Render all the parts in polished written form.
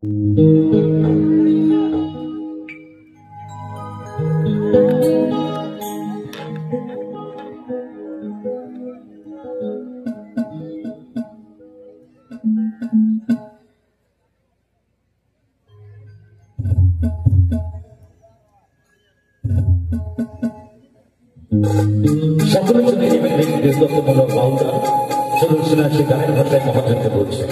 সকলের জন্য দেশভক্তমূলক বাউলরা চলুন শোনা সে গানের ভাষায় মহাজনকে বলছে।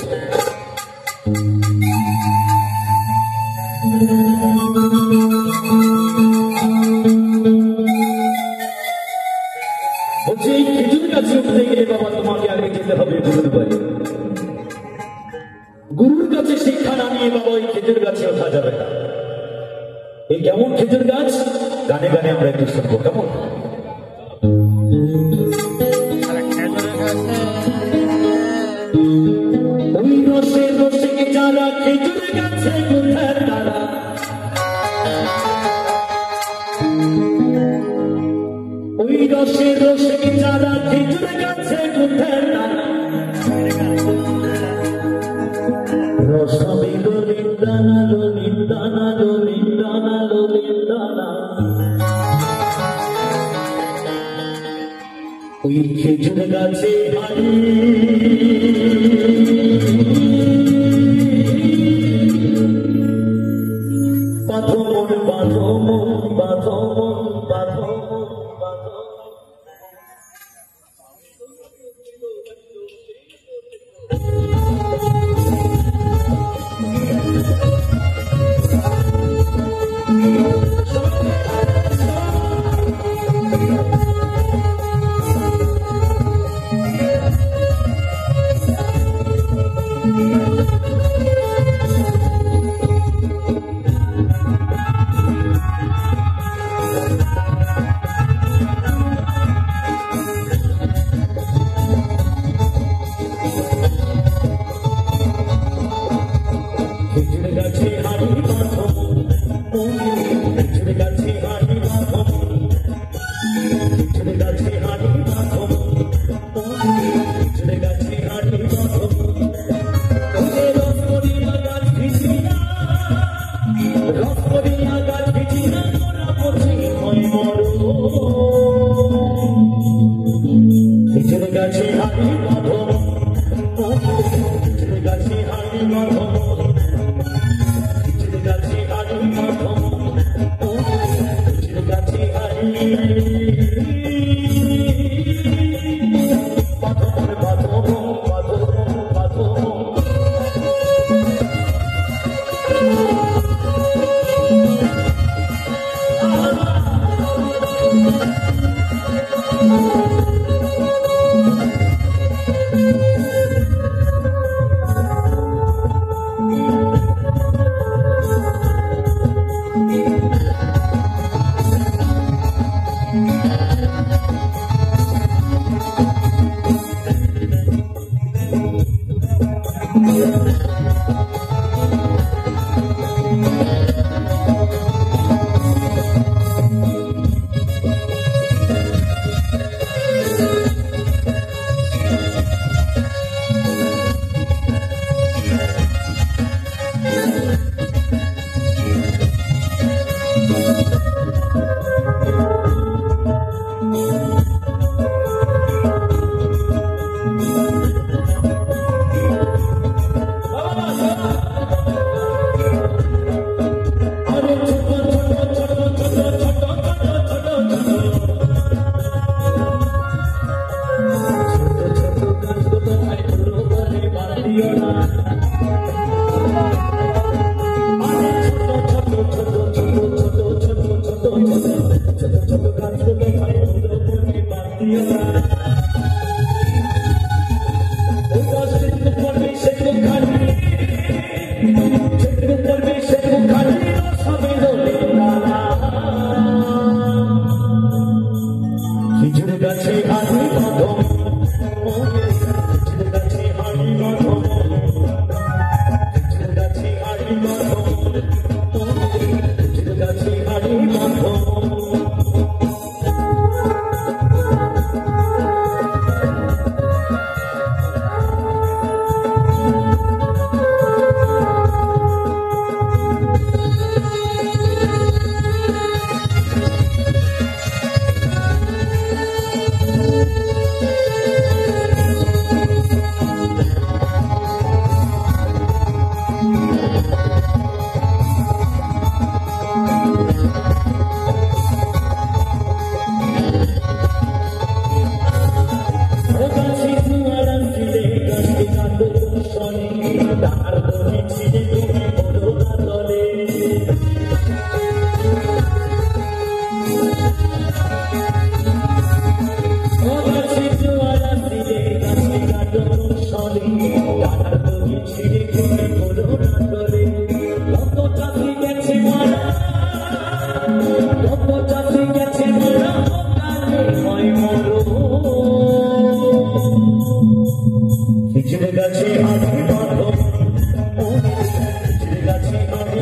বলছি এই খেজুর গাছে উঠতে গেলে বাবা তোমাকে আগে যেতে হবে গুরুর বাড়ি। গুরুর কাছে শিক্ষা না নিয়ে বাবা ওই খেজুর গাছে ওঠা যাবে না। এই কেমন খেজুর গাছ গানে গানে আমরা একটু শুনবো কেমন? ওই রসে রসে যারা খেজুর গাছে কোথার তারা, ওই রসে রসে যারা খেজুর গাছে কোথার তারা, রসবে লোলিন দানা লোলিন দানা লোলিন দানা লোলিন দানা, ওই খেজুর গাছে হারি বাঁধো মন বাঁধো মন বাঁধো মন বাঁধো মন বাঁধো।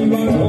বাবা